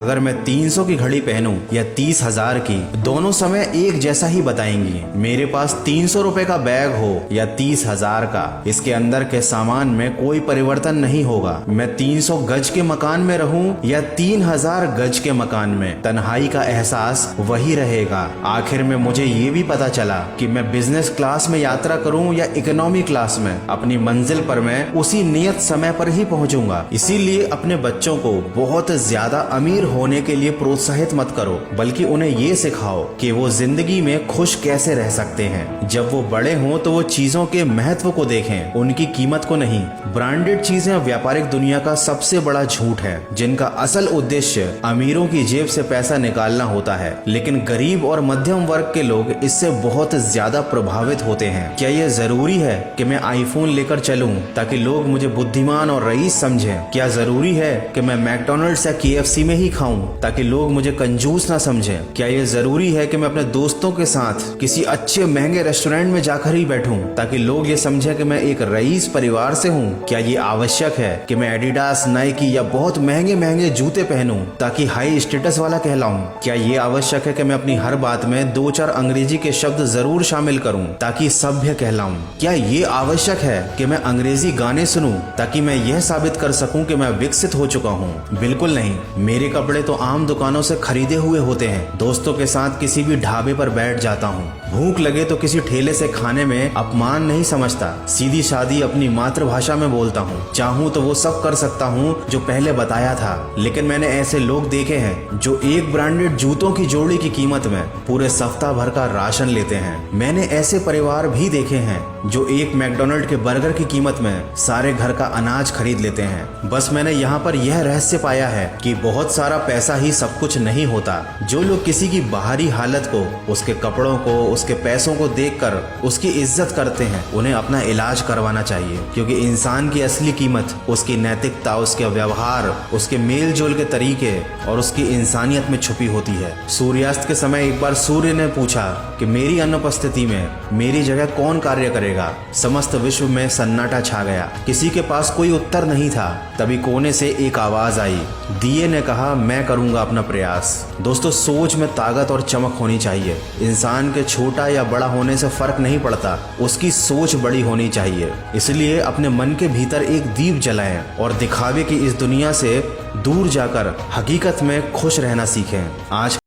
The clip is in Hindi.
अगर मैं 300 की घड़ी पहनूं या 30,000 की, दोनों समय एक जैसा ही बताएंगी। मेरे पास 300 रुपए का बैग हो या 30,000 का, इसके अंदर के सामान में कोई परिवर्तन नहीं होगा। मैं 300 गज के मकान में रहूं या 3,000 गज के मकान में, तन्हाई का एहसास वही रहेगा। आखिर में मुझे ये भी पता चला कि मैं बिजनेस क्लास में यात्रा करूं या इकोनॉमी क्लास में, अपनी मंजिल पर मैं उसी नियत समय पर ही पहुंचूंगा। इसीलिए अपने बच्चों को बहुत ज्यादा अमीर होने के लिए प्रोत्साहित मत करो, बल्कि उन्हें ये सिखाओ कि वो जिंदगी में खुश कैसे रह सकते हैं। जब वो बड़े हों तो वो चीजों के महत्व को देखें, उनकी कीमत को नहीं। ब्रांडेड चीजें व्यापारिक दुनिया का सबसे बड़ा झूठ है, जिनका असल उद्देश्य अमीरों की जेब से पैसा निकालना होता है। लेकिन गरीब और मध्यम वर्ग के लोग इससे बहुत ज्यादा प्रभावित होते हैं। क्या ये जरूरी है कि मैं आईफोन लेकर चलूं ताकि लोग मुझे बुद्धिमान और रईस समझें? क्या जरूरी है कि मैं मैकडॉनल्ड्स या KFC में ही खाऊं ताकि लोग मुझे कंजूस ना समझें? क्या ये जरूरी है कि मैं अपने दोस्तों के साथ किसी अच्छे महंगे रेस्टोरेंट में जाकर ही बैठूं ताकि लोग ये समझें कि मैं एक रईस परिवार से हूं? क्या ये आवश्यक है कि मैं एडिडास, नाइकी या बहुत महंगे महंगे जूते पहनूं ताकि हाई स्टेटस वाला कहलाऊं? क्या ये आवश्यक है कि मैं अपनी हर बात में 2-4 अंग्रेजी के शब्द जरूर शामिल करूं ताकि सभ्य कहलाऊं? क्या ये आवश्यक है कि मैं अंग्रेजी गाने सुनूं ताकि मैं यह साबित कर सकूं कि मैं विकसित हो चुका हूं? बिल्कुल नहीं। मेरे कपड़े तो आम दुकानों से खरीदे हुए होते हैं। दोस्तों के साथ किसी भी ढाबे पर बैठ जाता हूँ। भूख लगे तो किसी ठेले से खाने में अपमान नहीं समझता। सीधी सादी अपनी मातृभाषा में बोलता हूँ। चाहूँ तो वो सब कर सकता हूँ जो पहले बताया था। लेकिन मैंने ऐसे लोग देखे हैं जो एक ब्रांडेड जूतों की जोड़ी की कीमत में पूरे सप्ताह भर का राशन लेते हैं। मैंने ऐसे परिवार भी देखे हैं जो एक मैकडॉनल्ड के बर्गर की कीमत में सारे घर का अनाज खरीद लेते हैं। बस मैंने यहाँ पर यह रहस्य पाया है कि बहुत सारा पैसा ही सब कुछ नहीं होता। जो लोग किसी की बाहरी हालत को, उसके कपड़ों को, उसके पैसों को देखकर उसकी इज्जत करते हैं, उन्हें अपना इलाज करवाना चाहिए, क्योंकि इंसान की असली कीमत उसकी नैतिकता, उसके व्यवहार, उसके मेल जोल के तरीके और उसकी इंसानियत में छुपी होती है। सूर्यास्त के समय एक बार सूर्य ने पूछा कि मेरी अनुपस्थिति में मेरी जगह कौन कार्य करेगा? समस्त विश्व में सन्नाटा छा गया। किसी के पास कोई उत्तर नहीं था। तभी कोने से एक आवाज आई। दिए ने कहा, मैं करूंगा अपना प्रयास। दोस्तों, सोच में ताकत और चमक होनी चाहिए। इंसान के छोटा या बड़ा होने से फर्क नहीं पड़ता, उसकी सोच बड़ी होनी चाहिए। इसलिए अपने मन के भीतर एक दीप जलाएं और दिखावे की इस दुनिया से दूर जाकर हकीकत में खुश रहना सीखें। आज